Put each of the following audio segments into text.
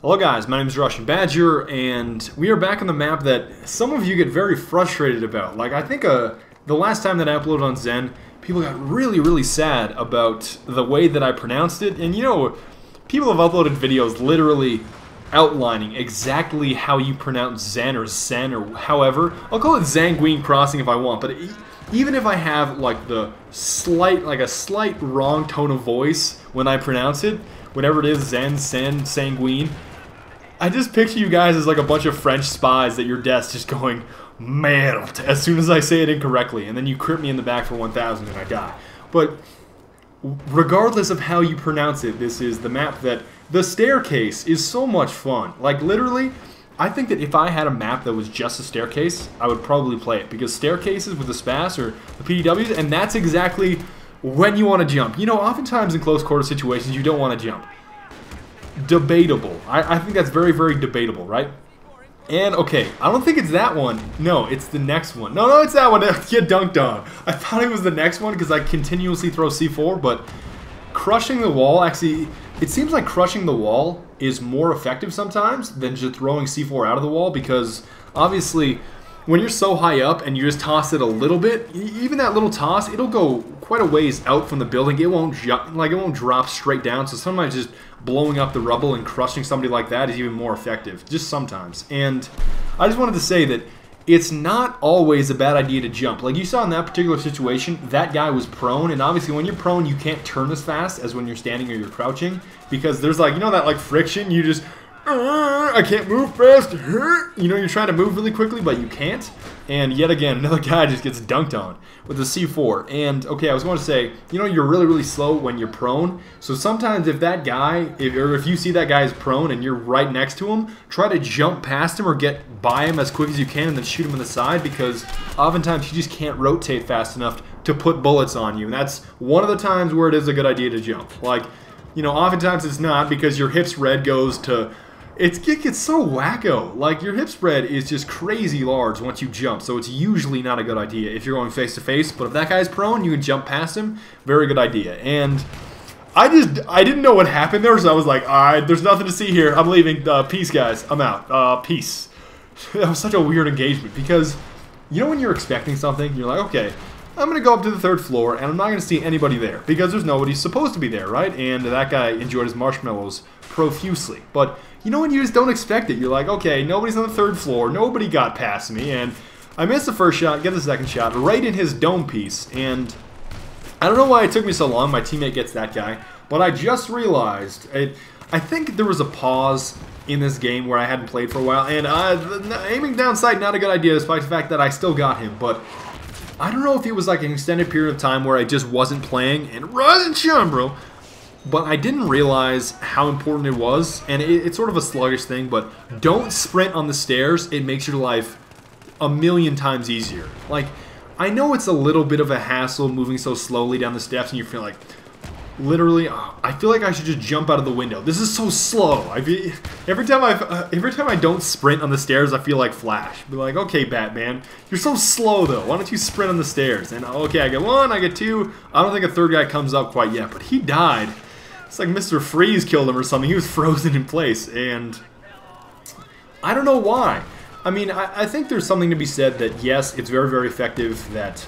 Hello guys, my name is TheRussianBadger, and we are back on the map that some of you get very frustrated about. Like, I think the last time that I uploaded on Zen, people got really sad about the way that I pronounced it. And you know, people have uploaded videos literally outlining exactly how you pronounce Zen or Zen or however. I'll call it Zanguine Crossing if I want, but even if I have like a slight wrong tone of voice when I pronounce it, whatever it is, Zen, Sen, Sanguine, I just picture you guys as like a bunch of French spies at your desk just going, merde, as soon as I say it incorrectly, and then you crit me in the back for 1,000 and I die. But regardless of how you pronounce it, this is the map that the staircase is so much fun. Like, literally, I think that if I had a map that was just a staircase, I would probably play it, because staircases with the SPAS or the PDWs, and that's exactly when you want to jump. You know, oftentimes in close quarter situations, you don't want to jump. Debatable. I think that's very debatable, right? And, okay, I don't think it's that one. No, it's the next one. No, it's that one. Get dunked on. I thought it was the next one because I continuously throw C4, but crushing the wall, actually, it seems like crushing the wall is more effective sometimes than just throwing C4 out of the wall, because obviously when you're so high up and you just toss it a little bit, even that little toss, it'll go quite a ways out from the building. It won't drop straight down. So sometimes just blowing up the rubble and crushing somebody like that is even more effective, just sometimes. And I just wanted to say that it's not always a bad idea to jump. Like you saw in that particular situation, that guy was prone, and obviously when you're prone, you can't turn as fast as when you're standing or you're crouching, because there's like, you know, that like friction, you just, I can't move fast. You know, you're trying to move really quickly, but you can't. And yet again, another guy just gets dunked on with a C4. And, okay, I was going to say, you know, you're really slow when you're prone. So sometimes if that guy, if you see that guy is prone and you're right next to him, try to jump past him or get by him as quick as you can and then shoot him in the side, because oftentimes you just can't rotate fast enough to put bullets on you. And that's one of the times where it is a good idea to jump. Like, you know, oftentimes it's not, because your hip spread goes to... It gets so wacko. Like, your hip spread is just crazy large once you jump, so it's usually not a good idea if you're going face to face. But if that guy's prone, you can jump past him. Very good idea. And I didn't know what happened there, so I was like, alright, there's nothing to see here. I'm leaving. Peace, guys. I'm out. Peace. That was such a weird engagement, because you know when you're expecting something, you're like, okay, I'm going to go up to the 3rd floor, and I'm not going to see anybody there, because there's nobody supposed to be there, right? And that guy enjoyed his marshmallows profusely. But you know when you just don't expect it, you're like, okay, nobody's on the 3rd floor, nobody got past me, and I missed the first shot, get the second shot, right in his dome piece, and I don't know why it took me so long. My teammate gets that guy, but I just realized, I think there was a pause in this game where I hadn't played for a while, and aiming down sight, not a good idea, despite the fact that I still got him, but I don't know if it was like an extended period of time where I just wasn't playing, and Rising Chum, bro. But I didn't realize how important it was, and it's sort of a sluggish thing, but don't sprint on the stairs. It makes your life a million times easier. Like, I know it's a little bit of a hassle moving so slowly down the steps, and you feel like, literally, I feel like I should just jump out of the window. This is so slow. Every time I don't sprint on the stairs, I feel like Flash. Be like, okay, Batman, you're so slow though. Why don't you sprint on the stairs? And okay, I get 1, I get 2. I don't think a 3rd guy comes up quite yet, but he died. It's like Mr. Freeze killed him or something. He was frozen in place, and I don't know why. I mean, I think there's something to be said that, yes, it's very effective that...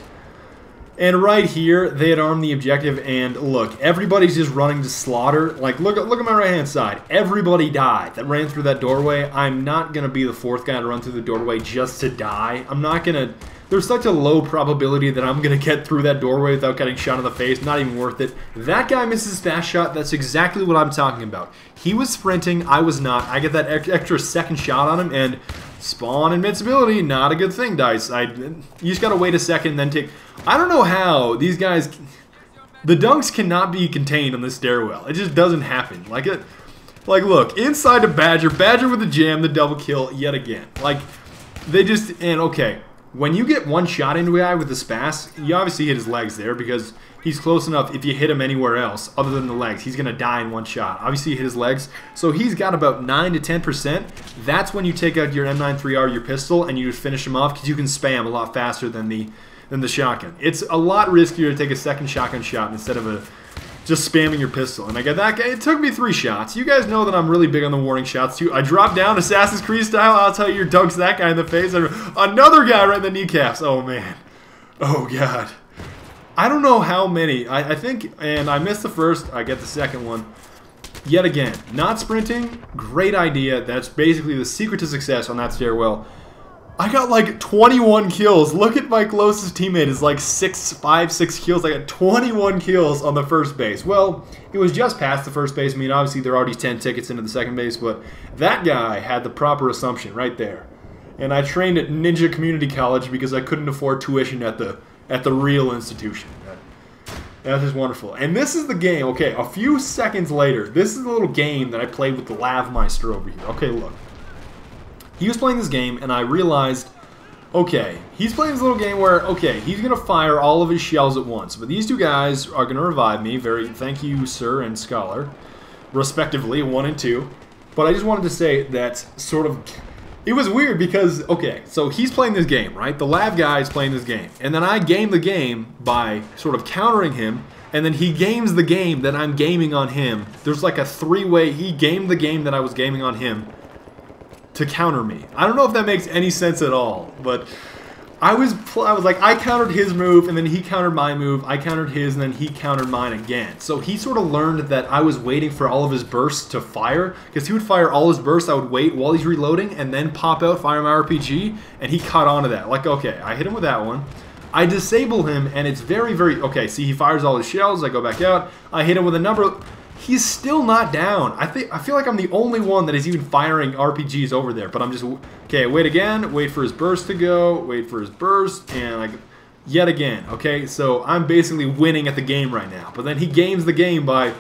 And right here, they had armed the objective, and look, everybody's just running to slaughter. Like, look at my right-hand side. Everybody died that ran through that doorway. I'm not going to be the fourth guy to run through the doorway just to die. I'm not going to... There's such a low probability that I'm going to get through that doorway without getting shot in the face. Not even worth it. That guy misses his fast shot. That's exactly what I'm talking about. He was sprinting. I was not. I get that extra second shot on him, and spawn invincibility. Not a good thing, Dice. You just got to wait a second and then take... I don't know how these guys... The dunks cannot be contained on this stairwell. It just doesn't happen. Like, look. Inside the Badger. Badger with the jam. The double kill yet again. Like, they just... And, okay. When you get one shot into a guy with the spas, you obviously hit his legs there because he's close enough. If you hit him anywhere else other than the legs, he's going to die in one shot. Obviously, you hit his legs. So he's got about 9 to 10%. That's when you take out your M93R, your pistol, and you just finish him off because you can spam a lot faster than the shotgun. It's a lot riskier to take a second shotgun shot instead of just spamming your pistol. And I got that guy. It took me 3 shots. You guys know that I'm really big on the warning shots too. I dropped down Assassin's Creed style. I'll tell you, your dunks that guy in the face. Another guy right in the kneecaps. Oh man. Oh god. I don't know how many. I think, and I missed the first. I get the second one. Yet again, not sprinting. Great idea. That's basically the secret to success on that stairwell. I got like 21 kills. Look at my closest teammate is like 5, 6 kills. I got 21 kills on the first base. Well, it was just past the first base. I mean, obviously there are already 10 tickets into the second base, but that guy had the proper assumption right there. And I trained at Ninja Community College because I couldn't afford tuition at the real institution. That's just wonderful. And this is the game. Okay, a few seconds later, this is the little game that I played with the Lavmeister over here. Okay, look. He was playing this game, and I realized, okay, he's playing this little game where, okay, he's going to fire all of his shells at once. But these two guys are going to revive me. Thank you, sir and scholar, respectively, 1 and 2. But I just wanted to say that sort of, it was weird because, okay, so he's playing this game, right? The Lav guy is playing this game. And then I game the game by sort of countering him, and then he games the game that I'm gaming on him. There's like a 3-way, he gamed the game that I was gaming on him to counter me. I don't know if that makes any sense at all, but I was like, I countered his move, and then he countered my move, I countered his, and then he countered mine again. So he sort of learned that I was waiting for all of his bursts to fire, because he would fire all his bursts, I would wait while he's reloading, and then pop out, fire my RPG, and he caught on to that. Like, okay, I hit him with that one, I disable him, and it's very, very, okay, see, he fires all his shells, I go back out, I hit him with a number. He's still not down. I feel like I'm the only one that is even firing RPGs over there. But I'm just... Okay, wait again. Wait for his burst to go. Wait for his burst. And like... Yet again. Okay, so I'm basically winning at the game right now. But then he games the game by...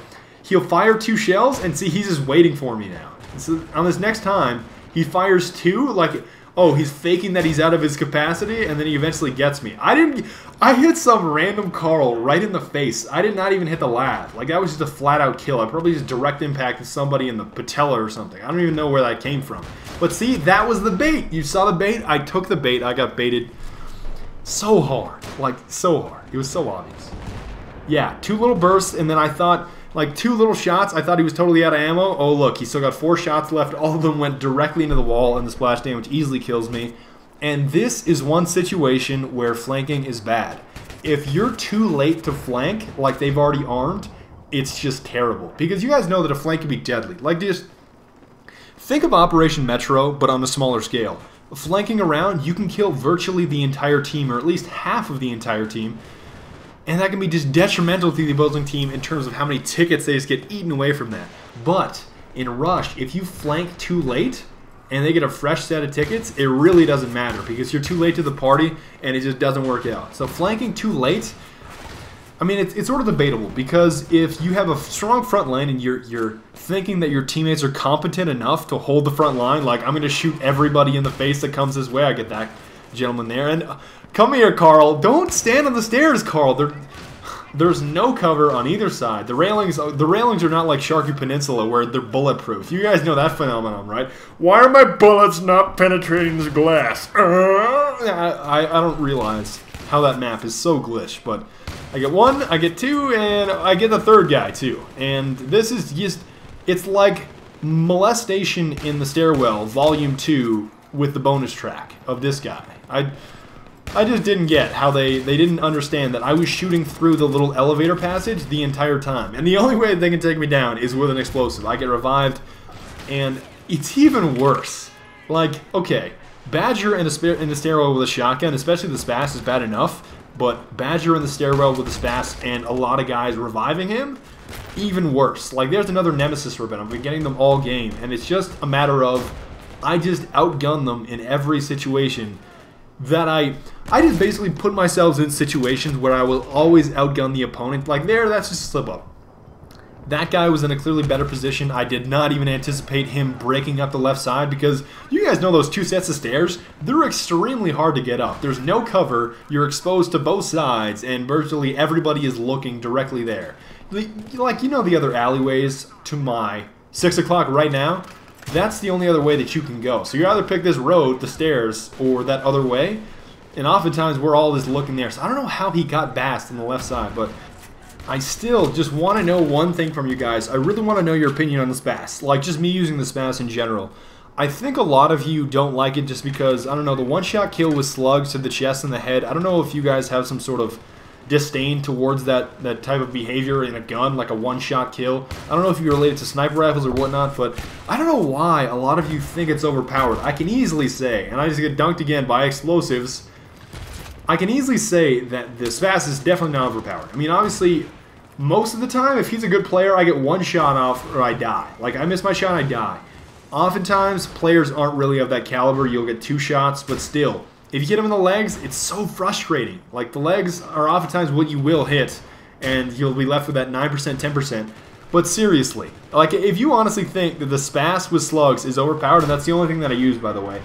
He'll fire 2 shells. And see, he's just waiting for me now. So on this next time, he fires 2. Like... Oh, he's faking that he's out of his capacity, and then he eventually gets me. I hit some random Carl right in the face. I did not even hit the Lav. Like, that was just a flat-out kill. I probably just direct impacted somebody in the patella or something. I don't even know where that came from. But see, that was the bait. You saw the bait? I took the bait. I got baited so hard. Like, so hard. It was so obvious. Yeah, 2 little bursts, and then I thought... Like 2 little shots, I thought he was totally out of ammo. Oh look, he's still got 4 shots left. All of them went directly into the wall, and the splash damage easily kills me. And this is one situation where flanking is bad. If you're too late to flank, like they've already armed, it's just terrible. Because you guys know that a flank can be deadly. Like, just think of Operation Metro, but on a smaller scale. Flanking around, you can kill virtually the entire team, or at least half of the entire team. And that can be just detrimental to the opposing team in terms of how many tickets they just get eaten away from that. But in Rush, if you flank too late and they get a fresh set of tickets, it really doesn't matter because you're too late to the party and it just doesn't work out. So flanking too late, I mean, it's sort of debatable because if you have a strong front line and you're thinking that your teammates are competent enough to hold the front line, like I'm going to shoot everybody in the face that comes this way, I get that gentleman there. And come here, Carl. Don't stand on the stairs, Carl. There's no cover on either side. The railings are not like Sharky Peninsula where they're bulletproof. You guys know that phenomenon, right? Why are my bullets not penetrating this glass? I don't realize how that map is so glitched, but I get 1, I get 2, and I get the 3rd guy too. And this is just, it's like Molestation in the Stairwell, Volume 2, with the bonus track of this guy. I just didn't get how they didn't understand that I was shooting through the little elevator passage the entire time. And the only way they can take me down is with an explosive. I get revived, and it's even worse. Like, okay, Badger in the stairwell with a shotgun, especially the Spas, is bad enough. But Badger in the stairwell with the Spas and a lot of guys reviving him, even worse. Like, there's another nemesis for a bit. I've been getting them all game, and it's just a matter of I just outgun them in every situation. That I just basically put myself in situations where I will always outgun the opponent. Like that's just a slip up. That guy was in a clearly better position. I did not even anticipate him breaking up the left side because you guys know those two sets of stairs, they're extremely hard to get up. There's no cover, you're exposed to both sides, and virtually everybody is looking directly there. Like, you know the other alleyways to my 6 o'clock right now? That's the only other way that you can go. So you either pick this road, the stairs, or that other way. And oftentimes we're all just looking there. So I don't know how he got Bast on the left side, but I still just want to know one thing from you guys. I really want to know your opinion on the Spas. Like, just me using the Spas in general. I think a lot of you don't like it just because, I don't know, the one-shot kill with slugs to the chest and the head. I don't know if you guys have some sort of disdain towards that type of behavior in a gun, like a one-shot kill. I don't know if you're related to sniper rifles or whatnot, but I don't know why a lot of you think it's overpowered. I can easily say, and I just get dunked again by explosives, I can easily say that the Spas is definitely not overpowered. I mean, obviously, most of the time, if he's a good player, I get one shot off or I die. Like, I miss my shot, I die. Oftentimes, players aren't really of that caliber. You'll get 2 shots, but still, if you hit him in the legs, it's so frustrating. Like, the legs are oftentimes what you will hit, and you'll be left with that 9%, 10%. But seriously, like, if you honestly think that the Spas with slugs is overpowered, and that's the only thing that I use, by the way.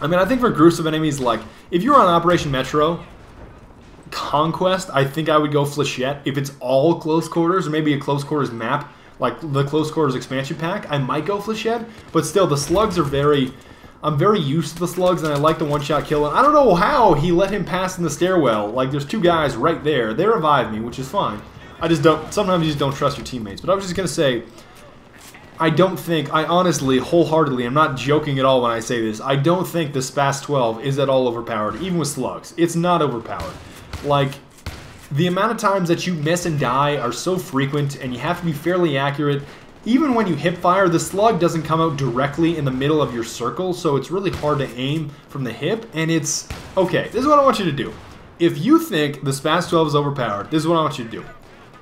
I mean, I think for groups of enemies, like, if you're on Operation Metro, Conquest, I think I would go Flechette. If it's all close quarters, or maybe a close quarters map, like the close quarters expansion pack, I might go Flechette. But still, the slugs are very... I'm very used to the slugs, and I like the one-shot kill. And I don't know how he let him pass in the stairwell. Like, there's 2 guys right there. They revived me, which is fine. I just don't... Sometimes you just don't trust your teammates. But I was just going to say, I don't think... I honestly, wholeheartedly, I'm not joking at all when I say this. I don't think the Spas 12 is at all overpowered, even with slugs. It's not overpowered. Like, the amount of times that you miss and die are so frequent, and you have to be fairly accurate. Even when you hip fire, the slug doesn't come out directly in the middle of your circle, so it's really hard to aim from the hip, and it's... Okay, this is what I want you to do. If you think the Spas 12 is overpowered, this is what I want you to do.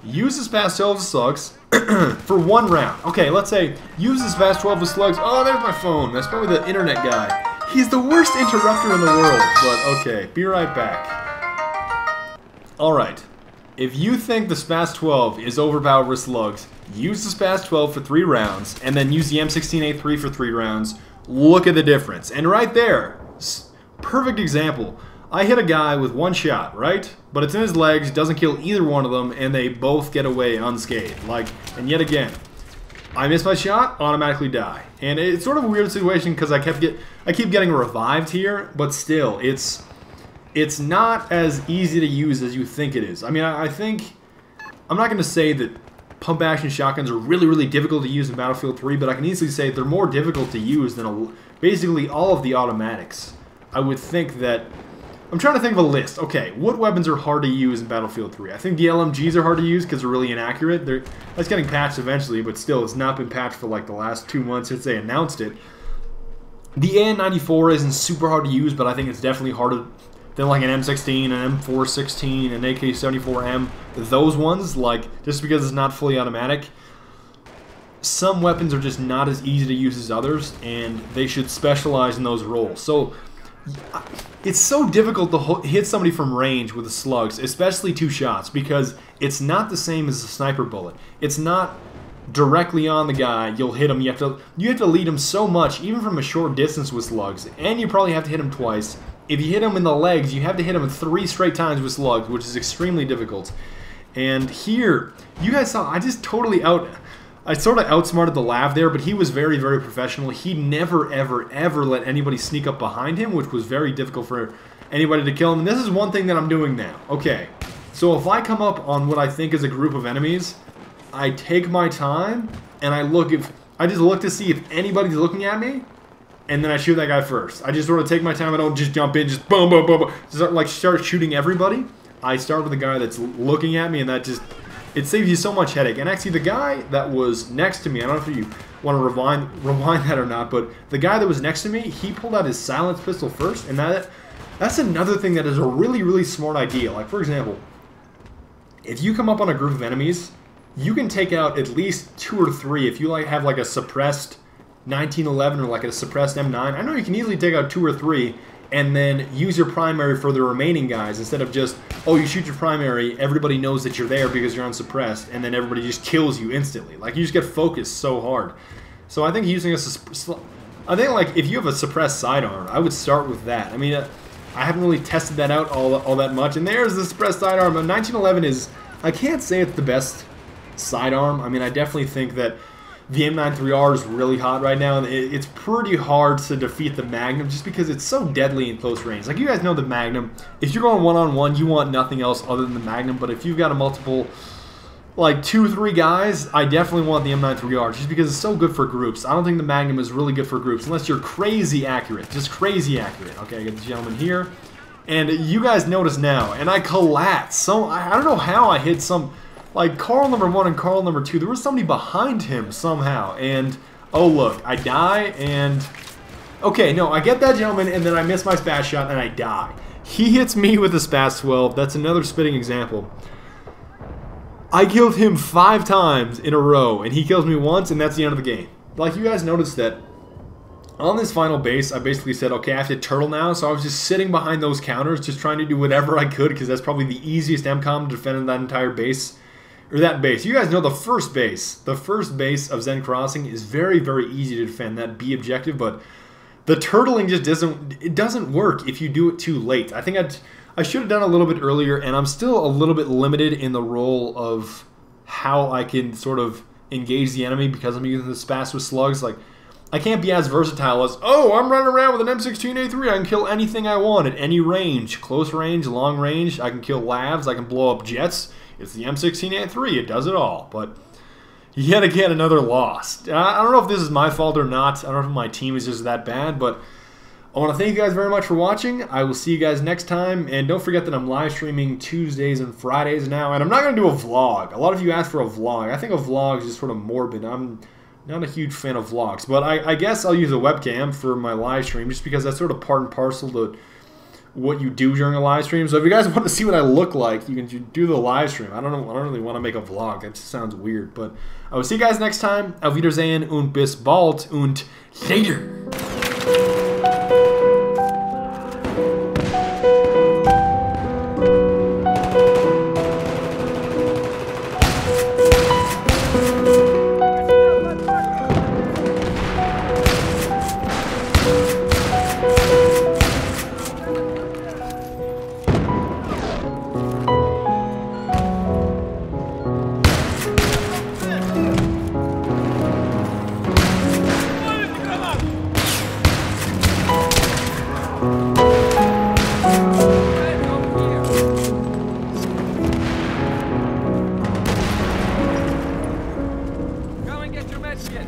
Use the Spas 12 with slugs for 1 round. Okay, let's say, use the Spas 12 with slugs. Oh, there's my phone. That's probably the internet guy. He's the worst interrupter in the world, but okay, be right back. Alright. If you think the Spas 12 is overpowered with slugs, use the Spas 12 for 3 rounds, and then use the M16A3 for 3 rounds. Look at the difference. And right there, perfect example. I hit a guy with 1 shot, right? But it's in his legs, doesn't kill either one of them, and they both get away unscathed. Like, and yet again, I miss my shot, automatically die. And it's sort of a weird situation because I keep getting revived here, but still, it's not as easy to use as you think it is. I mean, I think... I'm not going to say that pump-action shotguns are really, really difficult to use in Battlefield 3, but I can easily say they're more difficult to use than basically all of the automatics. I would think that... I'm trying to think of a list. Okay, what weapons are hard to use in Battlefield 3? I think the LMGs are hard to use because they're really inaccurate. That's getting patched eventually, but still, it's not been patched for like the last 2 months since they announced it. The AN-94 isn't super hard to use, but I think it's definitely harder than like an M16, an M416, an AK-74M. Those ones, like, just because it's not fully automatic, some weapons are just not as easy to use as others, and they should specialize in those roles. So, it's so difficult to hit somebody from range with the slugs, especially 2 shots, because it's not the same as a sniper bullet. It's not directly on the guy, you'll hit him, you have to lead him so much, even from a short distance with slugs, and you probably have to hit him twice. If you hit him in the legs, you have to hit him 3 straight times with slugs, which is extremely difficult. And here, you guys saw, I sort of outsmarted the Lav there, but he was very, very professional. He never, ever, ever let anybody sneak up behind him, which was very difficult for anybody to kill him. And this is one thing that I'm doing now. Okay, so if I come up on what I think is a group of enemies, I take my time, and I just look to see if anybody's looking at me, and then I shoot that guy first. I just sort of take my time. I don't just jump in, just boom, boom, boom, boom. Start shooting everybody. I start with the guy that's looking at me, and that just, it saves you so much headache. And actually, the guy that was next to me, I don't know if you want to rewind that or not, but the guy that was next to me, he pulled out his silenced pistol first, and that's another thing that is a really, really smart idea. Like, for example, if you come up on a group of enemies, you can take out at least 2 or 3 if you have like a suppressed 1911 or like a suppressed M9. I know you can easily take out 2 or 3 and then use your primary for the remaining guys instead of just, oh, you shoot your primary, everybody knows that you're there because you're unsuppressed, and then everybody just kills you instantly. Like, you just get focused so hard. So I think using I think, like, if you have a suppressed sidearm, I would start with that. I mean, I haven't really tested that out all that much, and there's the suppressed sidearm. But 1911 is, I can't say it's the best sidearm. I mean, I definitely think that the M93R is really hot right now. It's pretty hard to defeat the Magnum just because it's so deadly in close range. Like, you guys know the Magnum, if you're going one-on-one, you want nothing else other than the Magnum. But if you've got a multiple, like 2 or 3 guys, I definitely want the M93R just because it's so good for groups. I don't think the Magnum is really good for groups unless you're crazy accurate. Just crazy accurate. Okay, I got the gentleman here. And you guys notice now, and I collapsed. So, I don't know how I hit some... Like, Carl number 1 and Carl number 2, there was somebody behind him somehow. And, oh look, I die and... Okay, no, I get that gentleman and then I miss my SPAS shot and I die. He hits me with a SPAS 12. That's another spitting example. I killed him 5 times in a row and he kills me once and that's the end of the game. Like, you guys noticed that on this final base, I basically said, okay, I have to turtle now. So I was just sitting behind those counters, just trying to do whatever I could because that's probably the easiest MCOM to defend in that entire base. Or that base. You guys know the first base. The first base of Zen Crossing is very, very easy to defend, that B objective, but the turtling just doesn't work if you do it too late. I think I should have done a little bit earlier, and I'm still a little bit limited in the role of how I can sort of engage the enemy because I'm using the SPAS with slugs. Like, I can't be as versatile as, oh, I'm running around with an M16A3. I can kill anything I want at any range. Close range, long range. I can kill lavs. I can blow up jets. It's the M16A3. It does it all. But yet again, another loss. I don't know if this is my fault or not. I don't know if my team is just that bad. But I want to thank you guys very much for watching. I will see you guys next time. And don't forget that I'm live streaming Tuesdays and Fridays now. And I'm not going to do a vlog. A lot of you asked for a vlog. I think a vlog is just sort of morbid. I'm not a huge fan of vlogs. But I guess I'll use a webcam for my live stream just because that's sort of part and parcel to what you do during a live stream. So if you guys want to see what I look like, you can do the live stream. I don't know. I don't really want to make a vlog. That just sounds weird. But I will see you guys next time. Auf Wiedersehen und bis bald und later. Go and get your med kit.